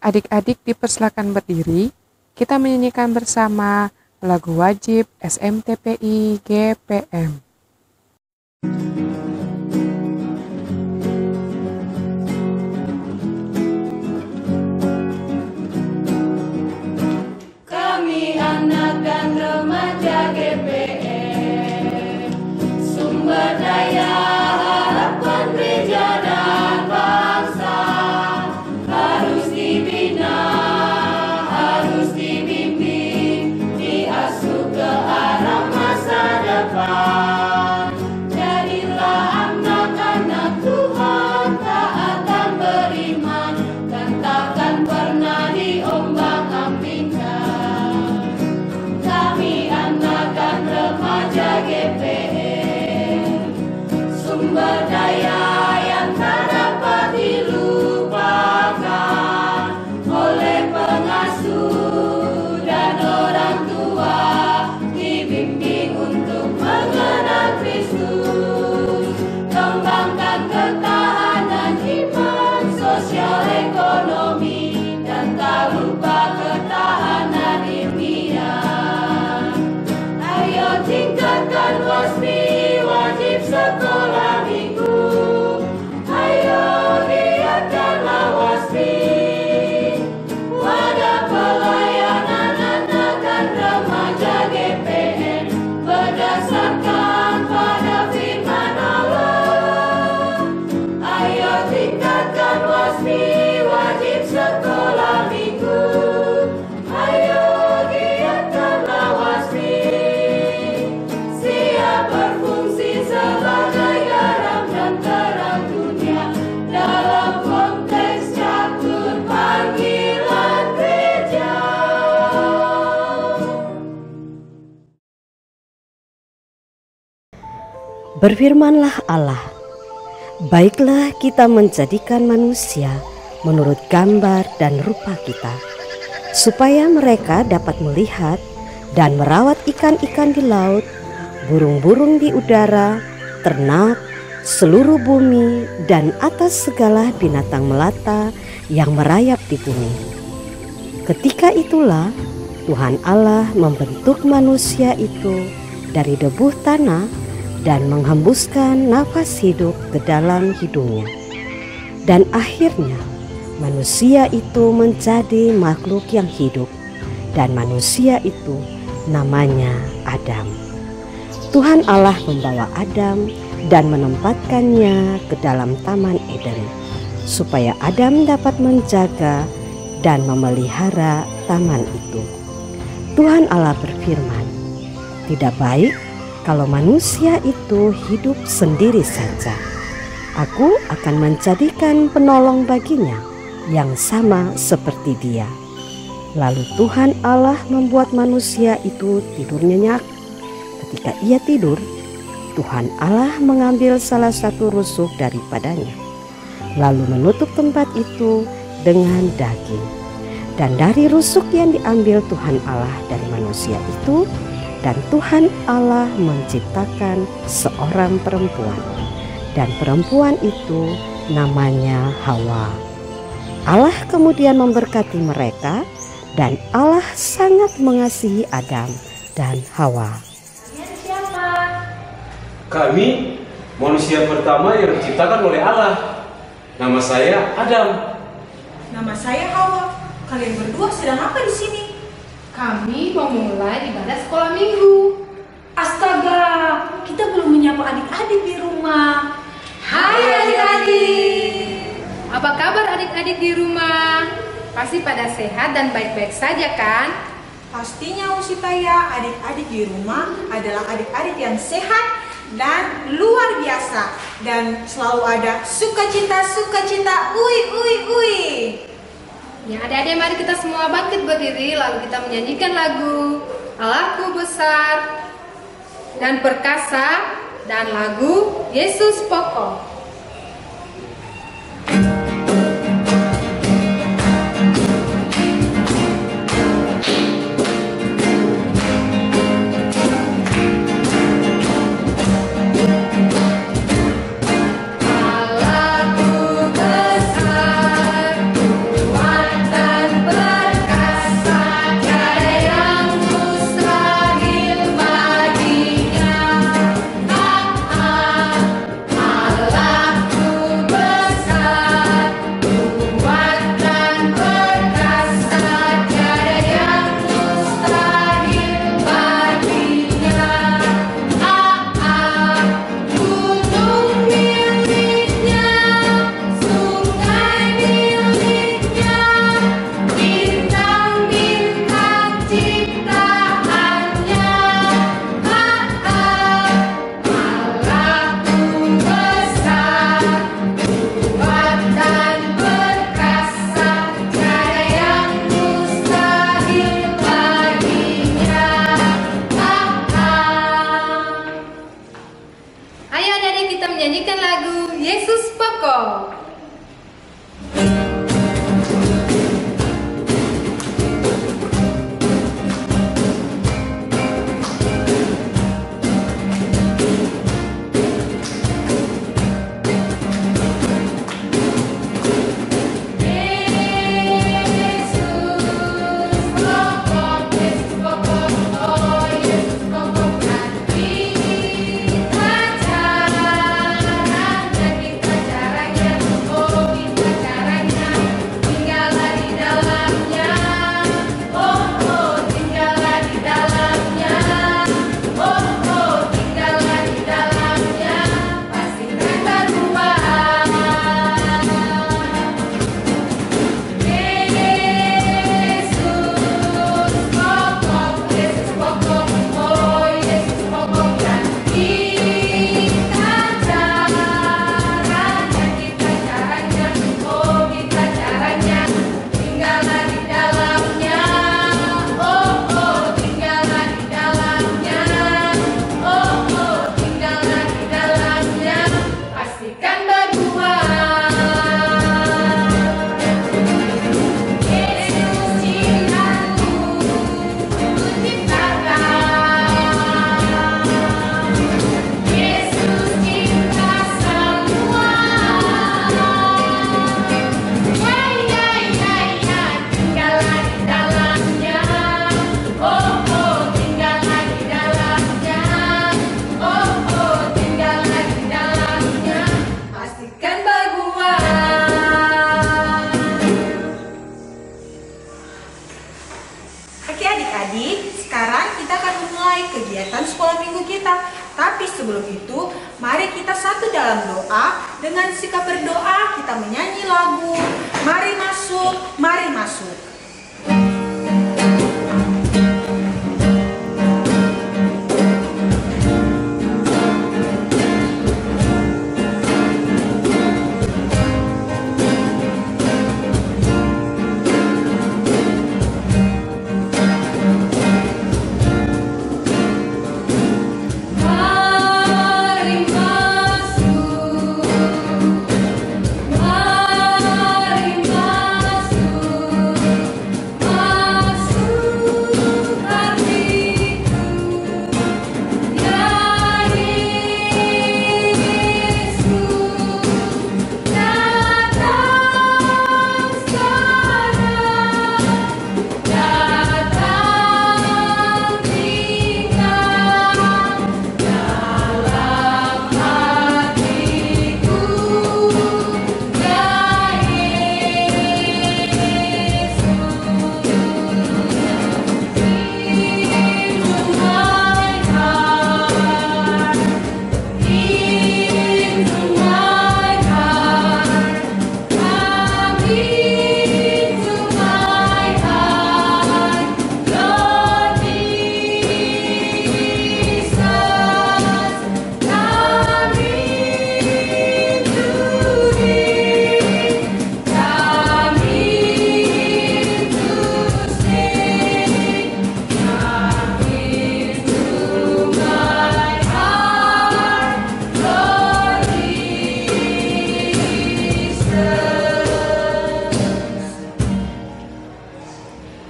Adik-adik dipersilakan berdiri, kita menyanyikan bersama lagu wajib SMTPI GPM. Kami anak dan remaja GPM, sumber daya harapan gereja dan bangsa, harus dibina, harus dibimbing, diasuh ke arah masa depan. Jadilah anak-anak Tuhan, taat dan beriman, dan takkan pernah diombang-ambingkan. Kami anak dan remaja GPM, sumber daya yang tak dapat dilupakan oleh pengasuh dan orang tua, dibimbing untuk mengenal Kristus. Kembangkan ketahanan iman, sosial, ekonomi, dan tak lupa ketahanan ilmiah. Ayo tingkatkan WASMI, wajib sekolah minggu. Ayo giatkanlah WASMI, wadah pelayanan anak dan remaja GPM, berdasarkan pada firman Allah. Ayo tingkatkan WASMI, wajib sekolah minggu. Ayo giatkanlah WASMI, siap berfungsi sebagai garam dan terang dunia dalam konteks catur panggilan gereja. Berfirmanlah Allah, baiklah kita menjadikan manusia menurut gambar dan rupa kita, supaya mereka dapat melihat dan merawat ikan-ikan di laut, burung-burung di udara, ternak, seluruh bumi, dan atas segala binatang melata yang merayap di bumi. Ketika itulah Tuhan Allah membentuk manusia itu dari debu tanah dan menghembuskan nafas hidup ke dalam hidungnya. Dan akhirnya manusia itu menjadi makhluk yang hidup, dan manusia itu namanya Adam. Tuhan Allah membawa Adam dan menempatkannya ke dalam Taman Eden, supaya Adam dapat menjaga dan memelihara taman itu. Tuhan Allah berfirman, tidak baik kalau manusia itu hidup sendiri saja. Aku akan menjadikan penolong baginya yang sama seperti dia. Lalu Tuhan Allah membuat manusia itu tidur nyenyak. Ketika ia tidur, Tuhan Allah mengambil salah satu rusuk daripadanya, lalu menutup tempat itu dengan daging. Dan dari rusuk yang diambil Tuhan Allah dari manusia itu, dan Tuhan Allah menciptakan seorang perempuan, dan perempuan itu namanya Hawa. Allah kemudian memberkati mereka, dan Allah sangat mengasihi Adam dan Hawa. Siapa? Kami manusia pertama yang diciptakan oleh Allah. Nama saya Adam. Nama saya Hawa. Kalian berdua sedang apa di sini? Kami mau mulai ibadah sekolah minggu. Astaga, kita belum menyapa adik-adik di rumah. Hai adik-adik. Apa kabar adik-adik di rumah? Pasti pada sehat dan baik-baik saja kan? Pastinya Usitaya, adik-adik di rumah adalah adik-adik yang sehat dan luar biasa. Dan selalu ada sukacita, ui. Ya adik-adik, mari kita semua bangkit berdiri, lalu kita menyanyikan lagu Allahku besar dan perkasa dan lagu Yesus pokok. Oke adik-adik, sekarang kita akan memulai kegiatan sekolah minggu kita. Tapi sebelum itu, mari kita satu dalam doa. Dengan sikap berdoa, kita menyanyi lagu Mari Masuk, Mari Masuk.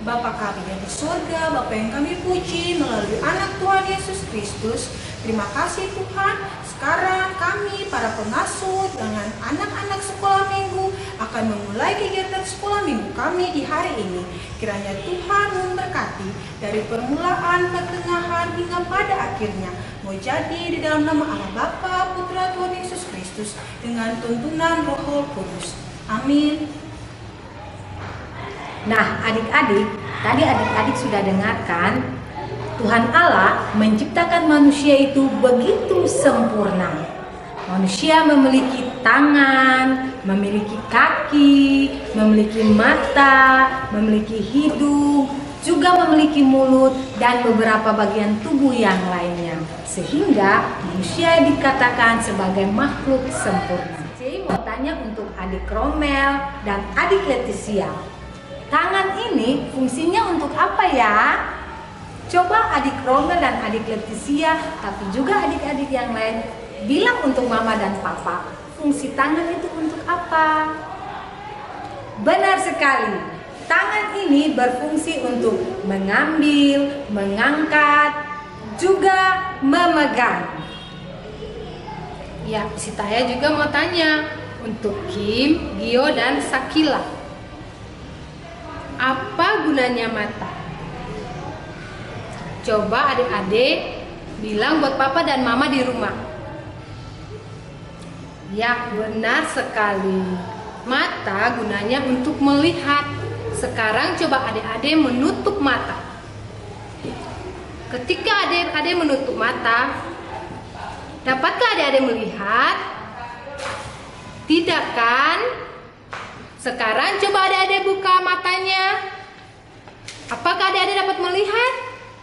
Bapa kami yang di surga, Bapa yang kami puji melalui anak Tuhan Yesus Kristus. Terima kasih Tuhan. Sekarang kami para pengasuh dengan anak-anak sekolah minggu akan memulai kegiatan sekolah minggu kami di hari ini. Kiranya Tuhan memberkati dari permulaan, pertengahan hingga pada akhirnya. Mau jadi di dalam nama Allah Bapa, Putra Tuhan Yesus Kristus dengan tuntunan Roh Kudus. Amin. Nah, adik-adik, tadi adik-adik sudah dengarkan Tuhan Allah menciptakan manusia itu begitu sempurna. Manusia memiliki tangan, memiliki kaki, memiliki mata, memiliki hidung, juga memiliki mulut dan beberapa bagian tubuh yang lainnya. Sehingga manusia dikatakan sebagai makhluk sempurna. Saya mau tanya untuk adik Romel dan adik Leticia. Tangan ini fungsinya untuk apa ya? Coba adik Romel dan adik Leticia, tapi juga adik-adik yang lain, bilang untuk mama dan papa, fungsi tangan itu untuk apa? Benar sekali, tangan ini berfungsi untuk mengambil, mengangkat, juga memegang. Ya, Sitaya juga mau tanya untuk Kim, Gio, dan Sakila. Apa gunanya mata? Coba adik-adik bilang buat papa dan mama di rumah. Ya, benar sekali. Mata gunanya untuk melihat. Sekarang coba adik-adik menutup mata. Ketika adik-adik menutup mata, dapatkah adik-adik melihat? Tidak kan? Sekarang coba adik-adik buka matanya. Apakah adik-adik dapat melihat?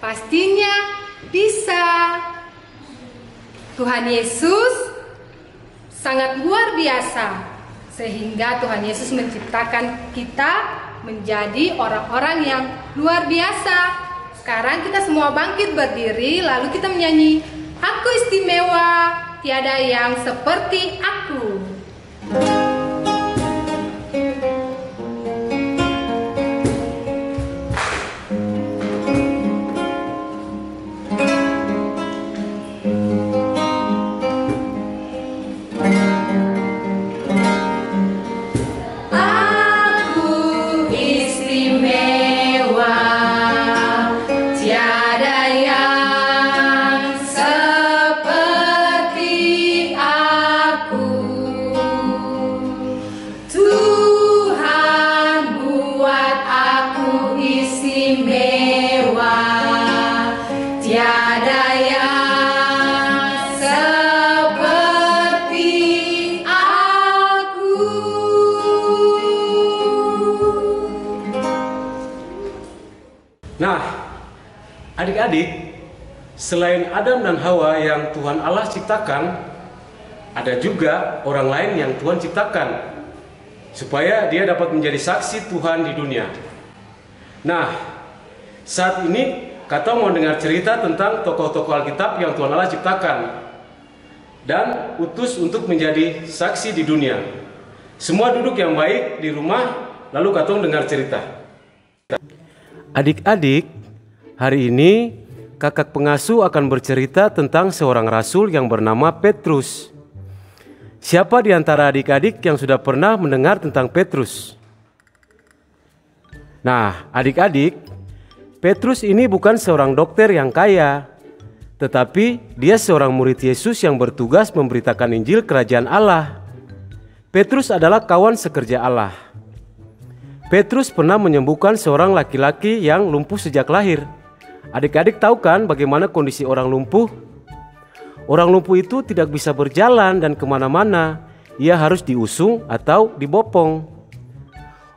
Pastinya bisa. Tuhan Yesus sangat luar biasa. Sehingga Tuhan Yesus menciptakan kita menjadi orang-orang yang luar biasa. Sekarang kita semua bangkit berdiri, lalu kita menyanyi, Aku istimewa, tiada yang seperti aku. Aku Nah, adik-adik, selain Adam dan Hawa yang Tuhan Allah ciptakan, ada juga orang lain yang Tuhan ciptakan supaya dia dapat menjadi saksi Tuhan di dunia. Nah, saat ini Kata mau dengar cerita tentang tokoh-tokoh Alkitab yang Tuhan Allah ciptakan dan utus untuk menjadi saksi di dunia. Semua duduk yang baik di rumah, lalu Katong dengar cerita. Adik-adik, hari ini kakak pengasuh akan bercerita tentang seorang rasul yang bernama Petrus. Siapa di antara adik-adik yang sudah pernah mendengar tentang Petrus? Nah, adik-adik, Petrus ini bukan seorang dokter yang kaya, tetapi dia seorang murid Yesus yang bertugas memberitakan Injil Kerajaan Allah. Petrus adalah kawan sekerja Allah. Petrus pernah menyembuhkan seorang laki-laki yang lumpuh sejak lahir. Adik-adik tahu kan bagaimana kondisi orang lumpuh? Orang lumpuh itu tidak bisa berjalan dan kemana-mana. Ia harus diusung atau dibopong.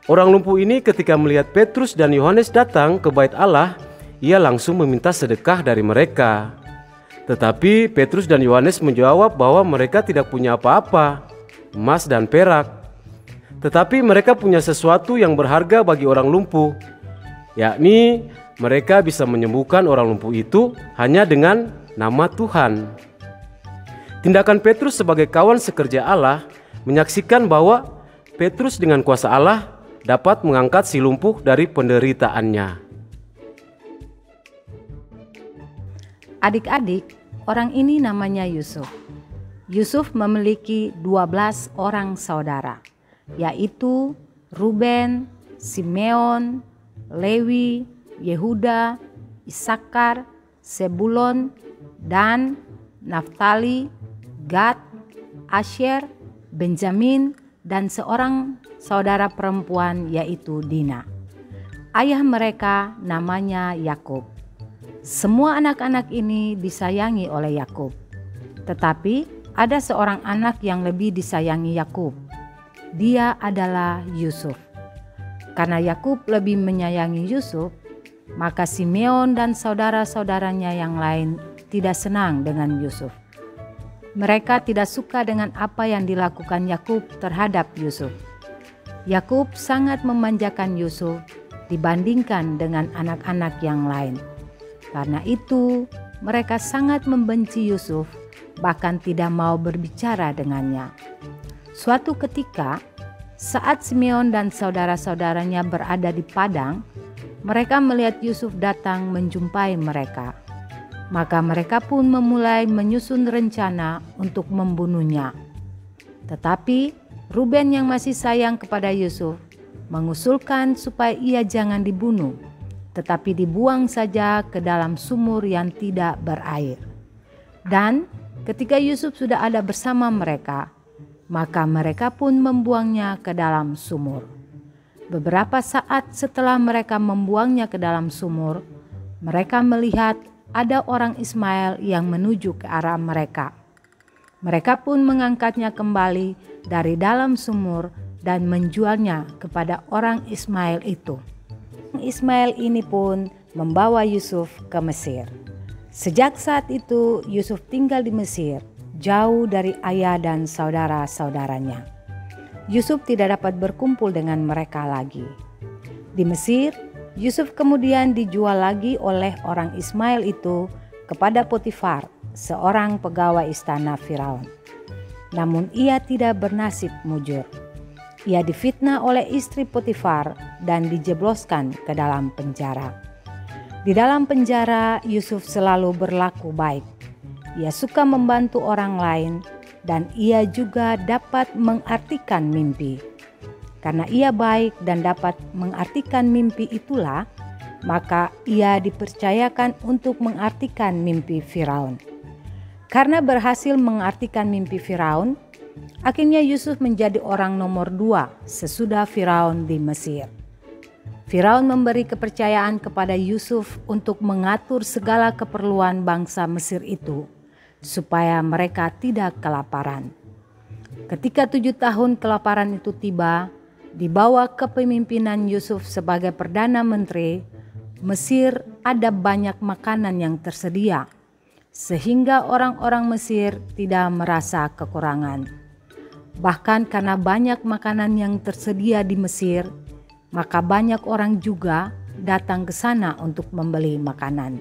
Orang lumpuh ini ketika melihat Petrus dan Yohanes datang ke bait Allah, ia langsung meminta sedekah dari mereka. Tetapi Petrus dan Yohanes menjawab bahwa mereka tidak punya apa-apa, emas dan perak. Tetapi mereka punya sesuatu yang berharga bagi orang lumpuh, yakni mereka bisa menyembuhkan orang lumpuh itu hanya dengan nama Tuhan. Tindakan Petrus sebagai kawan sekerja Allah menyaksikan bahwa Petrus dengan kuasa Allah dapat mengangkat si lumpuh dari penderitaannya. Adik-adik, orang ini namanya Yusuf. Yusuf memiliki 12 orang saudara, yaitu Ruben, Simeon, Lewi, Yehuda, Isakar, Sebulon, Dan, Naftali, Gad, Asher, Benjamin, dan seorang saudara perempuan yaitu Dina. Ayah mereka namanya Yakub. Semua anak-anak ini disayangi oleh Yakub. Tetapi ada seorang anak yang lebih disayangi Yakub. Dia adalah Yusuf. Karena Yakub lebih menyayangi Yusuf, maka Simeon dan saudara-saudaranya yang lain tidak senang dengan Yusuf. Mereka tidak suka dengan apa yang dilakukan Yakub terhadap Yusuf. Yakub sangat memanjakan Yusuf dibandingkan dengan anak-anak yang lain. Karena itu, mereka sangat membenci Yusuf, bahkan tidak mau berbicara dengannya. Suatu ketika, saat Simeon dan saudara-saudaranya berada di padang, mereka melihat Yusuf datang menjumpai mereka. Maka mereka pun memulai menyusun rencana untuk membunuhnya. Tetapi Ruben yang masih sayang kepada Yusuf mengusulkan supaya ia jangan dibunuh, tetapi dibuang saja ke dalam sumur yang tidak berair. Dan ketika Yusuf sudah ada bersama mereka, maka mereka pun membuangnya ke dalam sumur. Beberapa saat setelah mereka membuangnya ke dalam sumur, mereka melihat ada orang Ismail yang menuju ke arah mereka. Mereka pun mengangkatnya kembali dari dalam sumur dan menjualnya kepada orang Ismail itu. Ismail ini pun membawa Yusuf ke Mesir. Sejak saat itu Yusuf tinggal di Mesir, jauh dari ayah dan saudara-saudaranya. Yusuf tidak dapat berkumpul dengan mereka lagi. Di Mesir, Yusuf kemudian dijual lagi oleh orang Ismail itu kepada Potifar, seorang pegawai istana Firaun. Namun ia tidak bernasib mujur. Ia difitnah oleh istri Potifar dan dijebloskan ke dalam penjara. Di dalam penjara, Yusuf selalu berlaku baik. Ia suka membantu orang lain dan ia juga dapat mengartikan mimpi. Karena ia baik dan dapat mengartikan mimpi itulah, maka ia dipercayakan untuk mengartikan mimpi Firaun. Karena berhasil mengartikan mimpi Firaun, akhirnya Yusuf menjadi orang nomor 2 sesudah Firaun di Mesir. Firaun memberi kepercayaan kepada Yusuf untuk mengatur segala keperluan bangsa Mesir itu, supaya mereka tidak kelaparan. Ketika 7 tahun kelaparan itu tiba, di bawah kepemimpinan Yusuf sebagai Perdana Menteri, Mesir ada banyak makanan yang tersedia, sehingga orang-orang Mesir tidak merasa kekurangan. Bahkan karena banyak makanan yang tersedia di Mesir, maka banyak orang juga datang ke sana untuk membeli makanan.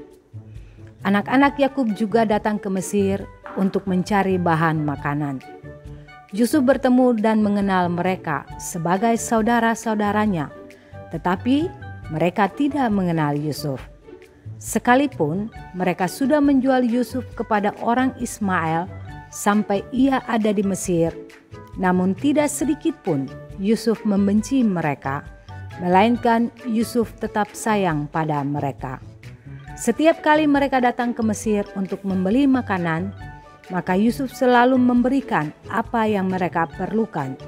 Anak-anak Yakub juga datang ke Mesir untuk mencari bahan makanan. Yusuf bertemu dan mengenal mereka sebagai saudara-saudaranya, tetapi mereka tidak mengenal Yusuf. Sekalipun mereka sudah menjual Yusuf kepada orang Ismail sampai ia ada di Mesir, namun tidak sedikit pun Yusuf membenci mereka, melainkan Yusuf tetap sayang pada mereka. Setiap kali mereka datang ke Mesir untuk membeli makanan, maka Yusuf selalu memberikan apa yang mereka perlukan.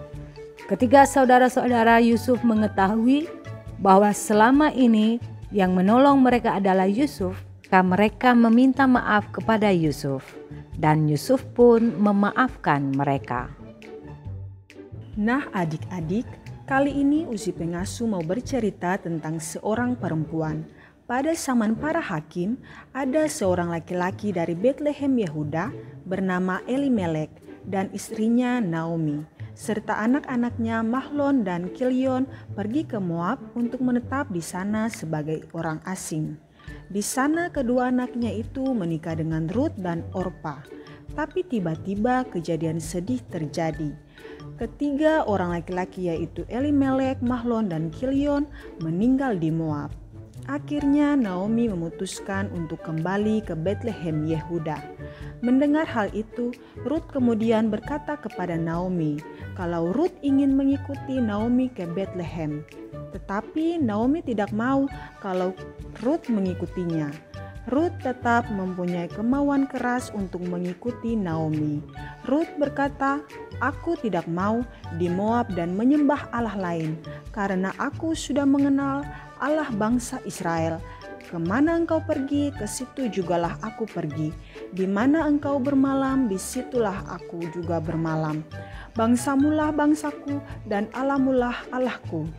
Ketika saudara-saudara Yusuf mengetahui bahwa selama ini yang menolong mereka adalah Yusuf, maka mereka meminta maaf kepada Yusuf, dan Yusuf pun memaafkan mereka. Nah adik-adik, kali ini Uzi Pengasuh mau bercerita tentang seorang perempuan. Pada zaman para hakim, ada seorang laki-laki dari Betlehem Yehuda bernama Elimelek dan istrinya Naomi, serta anak-anaknya Mahlon dan Kilion pergi ke Moab untuk menetap di sana sebagai orang asing. Di sana kedua anaknya itu menikah dengan Rut dan Orpa. Tapi tiba-tiba kejadian sedih terjadi. Ketiga orang laki-laki yaitu Elimelek, Mahlon, dan Kilion meninggal di Moab. Akhirnya Naomi memutuskan untuk kembali ke Betlehem Yehuda. Mendengar hal itu, Rut kemudian berkata kepada Naomi kalau Rut ingin mengikuti Naomi ke Betlehem. Tetapi Naomi tidak mau kalau Rut mengikutinya. Rut tetap mempunyai kemauan keras untuk mengikuti Naomi. Rut berkata, "Aku tidak mau di Moab dan menyembah Allah lain, karena aku sudah mengenal Allah bangsa Israel. Kemana engkau pergi, ke situ jugalah aku pergi. Di mana engkau bermalam, di situlah aku juga bermalam. Bangsamulah bangsaku dan Allahmulah Allahku."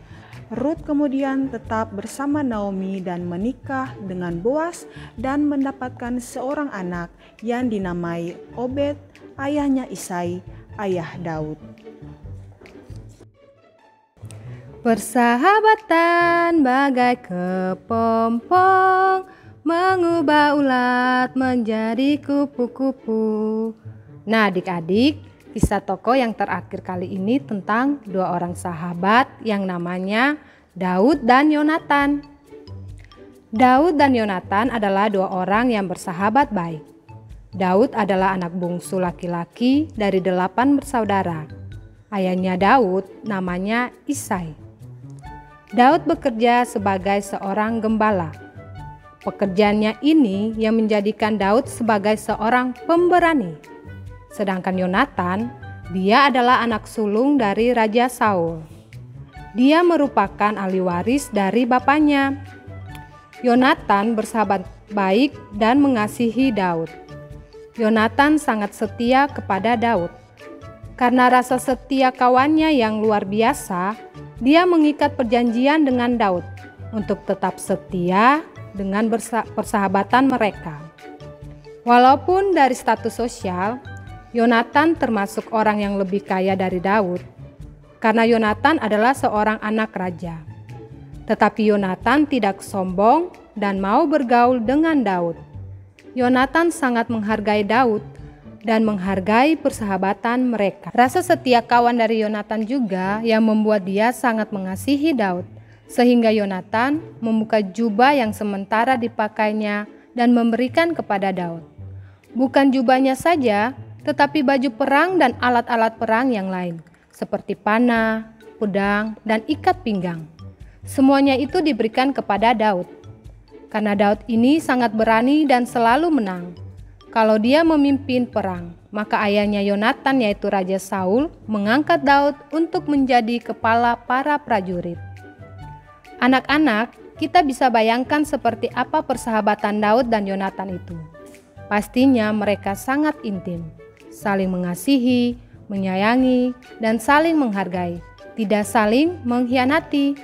Rut kemudian tetap bersama Naomi dan menikah dengan Boas dan mendapatkan seorang anak yang dinamai Obed, ayahnya Isai, ayah Daud. Persahabatan bagai kepompong, mengubah ulat menjadi kupu-kupu. Nah adik-adik, kisah tokoh yang terakhir kali ini tentang dua orang sahabat yang namanya Daud dan Yonatan. Daud dan Yonatan adalah dua orang yang bersahabat baik. Daud adalah anak bungsu laki-laki dari 8 bersaudara. Ayahnya Daud namanya Isai. Daud bekerja sebagai seorang gembala. Pekerjaannya ini yang menjadikan Daud sebagai seorang pemberani. Sedangkan Yonatan, dia adalah anak sulung dari Raja Saul. Dia merupakan ahli waris dari bapaknya. Yonatan bersahabat baik dan mengasihi Daud. Yonatan sangat setia kepada Daud. Karena rasa setia kawannya yang luar biasa, dia mengikat perjanjian dengan Daud untuk tetap setia dengan persahabatan mereka. Walaupun dari status sosial, Yonatan termasuk orang yang lebih kaya dari Daud, karena Yonatan adalah seorang anak raja. Tetapi Yonatan tidak sombong dan mau bergaul dengan Daud. Yonatan sangat menghargai Daud dan menghargai persahabatan mereka. Rasa setia kawan dari Yonatan juga yang membuat dia sangat mengasihi Daud, sehingga Yonatan membuka jubah yang sementara dipakainya dan memberikan kepada Daud. Bukan jubahnya saja, tetapi baju perang dan alat-alat perang yang lain, seperti panah, pedang, dan ikat pinggang. Semuanya itu diberikan kepada Daud. Karena Daud ini sangat berani dan selalu menang. Kalau dia memimpin perang, maka ayahnya Yonatan yaitu Raja Saul mengangkat Daud untuk menjadi kepala para prajurit. Anak-anak, kita bisa bayangkan seperti apa persahabatan Daud dan Yonatan itu. Pastinya mereka sangat intim. Saling mengasihi, menyayangi, dan saling menghargai, tidak saling mengkhianati.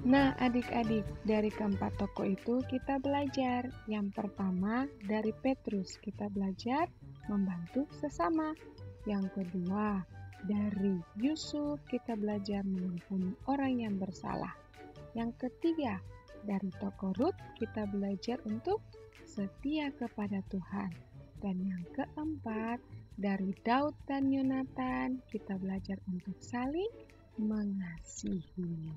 Nah, adik-adik, dari keempat tokoh itu kita belajar. Yang pertama, dari Petrus kita belajar membantu sesama. Yang kedua, dari Yusuf kita belajar mengampuni orang yang bersalah. Yang ketiga, dari tokoh Rut kita belajar untuk setia kepada Tuhan. Dan yang keempat, dari Daud dan Yonatan kita belajar untuk saling mengasihi.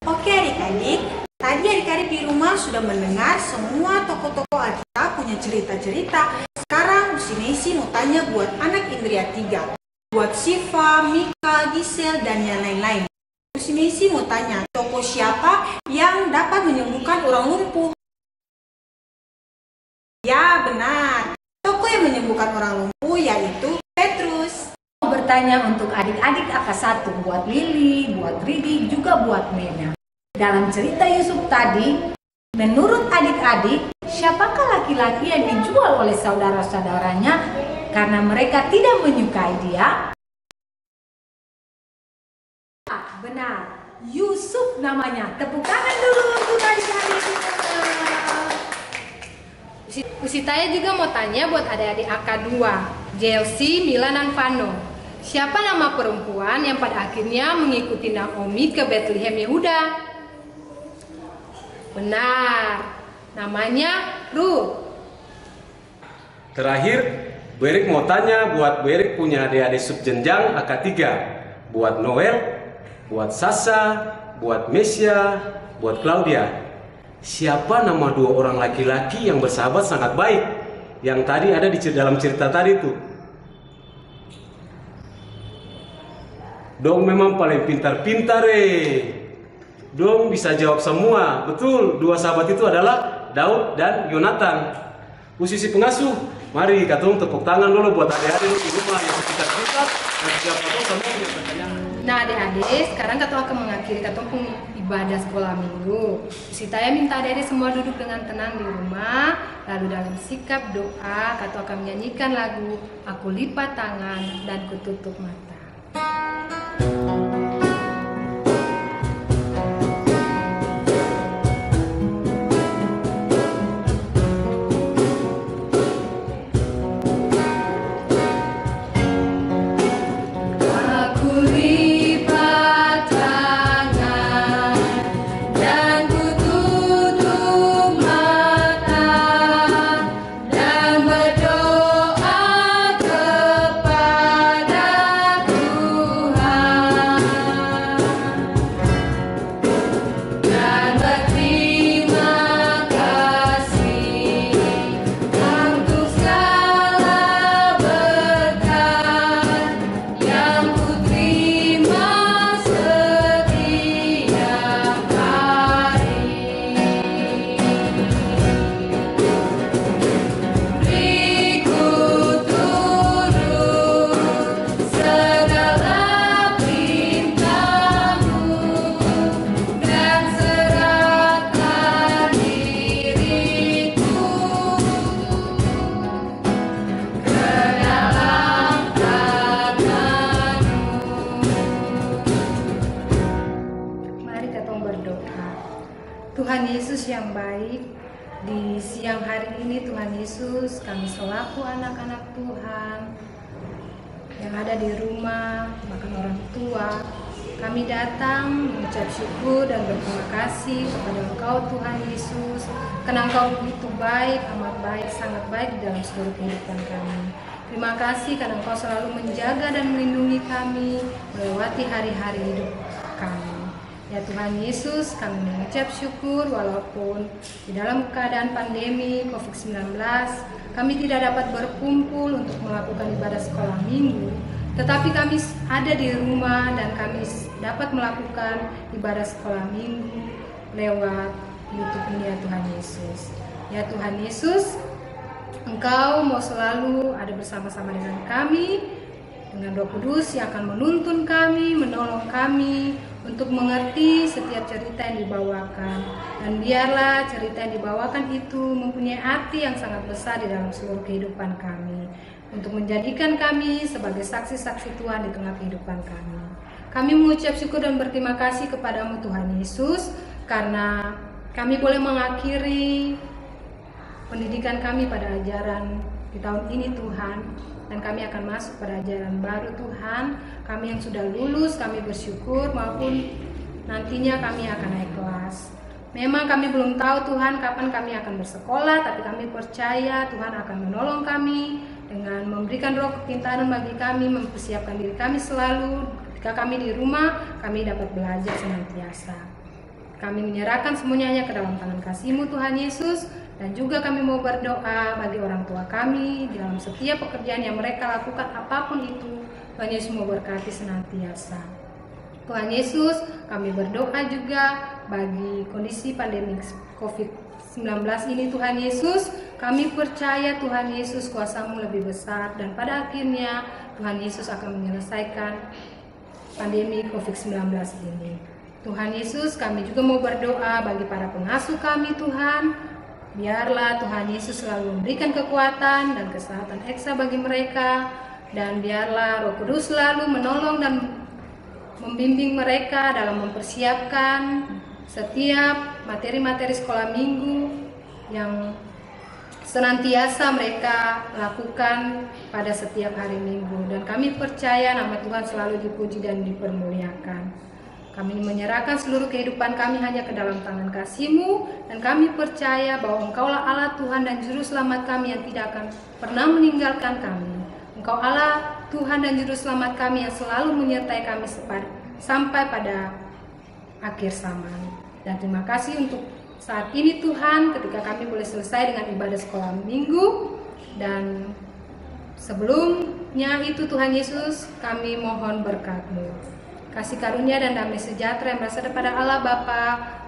Oke adik-adik, tadi adik-adik di rumah sudah mendengar semua tokoh-tokoh Alkitab punya cerita-cerita. Sekarang Bu Sinesi mau tanya buat anak Indria 3. Buat Siva, Mika, Gisel, dan yang lain-lain. Bu Sinesi mau tanya, tokoh siapa yang dapat menyembuhkan orang lumpuh? Ya benar, tokoh yang menyembuhkan orang lumpuh yaitu Petrus. Bertanya untuk adik-adik AK1, buat Lili, buat Ridi, juga buat Mena. Dalam cerita Yusuf tadi, menurut adik-adik, siapakah laki-laki yang dijual oleh saudara-saudaranya karena mereka tidak menyukai dia? Benar, Yusuf namanya. Tepuk tangan dulu untuk adik-adik. Usitaya juga mau tanya buat adik-adik AK2, Jelsi, Milan, dan Vano. Siapa nama perempuan yang pada akhirnya mengikuti Naomi ke Bethlehem Yehuda? Benar, namanya Ruth. Terakhir, Bu Erik mau tanya buat Bu Erik punya adik-adik subjenjang AK3. Buat Noel, buat Sasa, buat Mesia, buat Claudia. Siapa nama 2 orang laki-laki yang bersahabat sangat baik? Yang tadi ada di dalam cerita tadi tuh. Dong memang paling pintar-pintar Dong bisa jawab semua. Betul, 2 sahabat itu adalah Daud dan Yonatan. Posisi pengasuh, mari katong tepuk tangan dulu buat adik-adik di rumah yang pintar-pintar dan siapa tahu semua punya pertanyaan. Nah adik-adik, sekarang katong akan mengakhiri katong ibadah sekolah minggu. Usitaya minta adik-adik semua duduk dengan tenang di rumah. Lalu dalam sikap doa, katong akan menyanyikan lagu Aku Lipat Tangan dan Kututup Mata. Tuhan Yesus yang baik, di siang hari ini Tuhan Yesus, kami selaku anak-anak Tuhan yang ada di rumah, bahkan orang tua, kami datang mengucap syukur dan berterima kasih kepada Engkau Tuhan Yesus, karena Engkau begitu baik, amat baik, sangat baik di dalam seluruh kehidupan kami. Terima kasih karena Engkau selalu menjaga dan melindungi kami melewati hari-hari hidup kami. Ya Tuhan Yesus, kami mengucap syukur walaupun di dalam keadaan pandemi COVID-19 kami tidak dapat berkumpul untuk melakukan ibadah sekolah minggu, tetapi kami ada di rumah dan kami dapat melakukan ibadah sekolah minggu lewat YouTube ini ya Tuhan Yesus. Ya Tuhan Yesus, Engkau mau selalu ada bersama-sama dengan kami, dengan Roh Kudus yang akan menuntun kami, menolong kami untuk mengerti setiap cerita yang dibawakan. Dan biarlah cerita yang dibawakan itu mempunyai arti yang sangat besar di dalam seluruh kehidupan kami, untuk menjadikan kami sebagai saksi-saksi Tuhan di tengah kehidupan kami. kami mengucap syukur dan berterima kasih kepadamu Tuhan Yesus, karena kami boleh mengakhiri pendidikan kami pada ajaran di tahun ini Tuhan, dan kami akan masuk pada ajaran baru Tuhan. Kami yang sudah lulus, kami bersyukur, maupun nantinya kami akan naik kelas. Memang kami belum tahu Tuhan kapan kami akan bersekolah, tapi kami percaya Tuhan akan menolong kami dengan memberikan roh kepintaran bagi kami, mempersiapkan diri kami selalu. Ketika kami di rumah, kami dapat belajar senantiasa. Kami menyerahkan semuanya ke dalam tangan kasih-Mu Tuhan Yesus, dan juga kami mau berdoa bagi orang tua kami dalam setiap pekerjaan yang mereka lakukan apapun itu. Tuhan Yesus mau berkati senantiasa. Tuhan Yesus, kami berdoa juga bagi kondisi pandemi COVID-19 ini Tuhan Yesus. Kami percaya Tuhan Yesus kuasa-Mu lebih besar, dan pada akhirnya Tuhan Yesus akan menyelesaikan pandemi COVID-19 ini. Tuhan Yesus, kami juga mau berdoa bagi para pengasuh kami Tuhan. Biarlah Tuhan Yesus selalu memberikan kekuatan dan kesehatan ekstra bagi mereka, dan biarlah Roh Kudus selalu menolong dan membimbing mereka dalam mempersiapkan setiap materi-materi sekolah minggu yang senantiasa mereka lakukan pada setiap hari minggu. Dan kami percaya nama Tuhan selalu dipuji dan dipermuliakan. Kami menyerahkan seluruh kehidupan kami hanya ke dalam tangan kasih-Mu, dan kami percaya bahwa Engkaulah Allah Tuhan dan Juru Selamat kami yang tidak akan pernah meninggalkan kami. Engkau Allah Tuhan dan Juru Selamat kami yang selalu menyertai kami sampai pada akhir zaman. Dan terima kasih untuk saat ini Tuhan, ketika kami boleh selesai dengan ibadah sekolah minggu. Dan sebelumnya itu Tuhan Yesus, kami mohon berkat-Mu. Kasih karunia dan damai sejahtera yang berasal daripada Allah Bapa,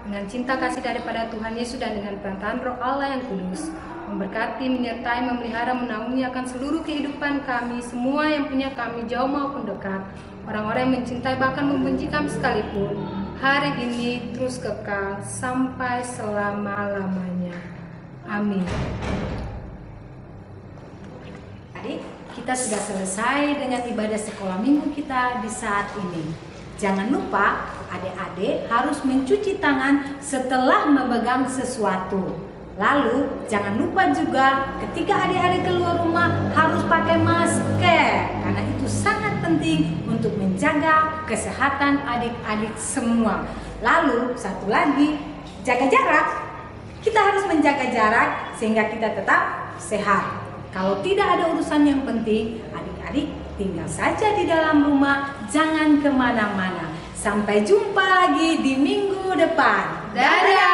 dengan cinta kasih daripada Tuhan Yesus, dan dengan perantaraan Roh Allah yang kudus, memberkati, menyertai, memelihara, menaungi akan seluruh kehidupan kami, semua yang punya kami jauh maupun dekat, orang-orang yang mencintai bahkan membenci kami sekalipun, hari ini terus kekal sampai selama-lamanya. Amin. Adik, kita sudah selesai dengan ibadah sekolah minggu kita di saat ini. Jangan lupa adik-adik harus mencuci tangan setelah memegang sesuatu. Lalu jangan lupa juga ketika adik-adik keluar rumah harus pakai masker, karena itu sangat penting untuk menjaga kesehatan adik-adik semua. Lalu satu lagi, jaga jarak. Kita harus menjaga jarak sehingga kita tetap sehat. Kalau tidak ada urusan yang penting, adik-adik tinggal saja di dalam rumah, jangan kemana-mana. Sampai jumpa lagi di minggu depan. Dadah!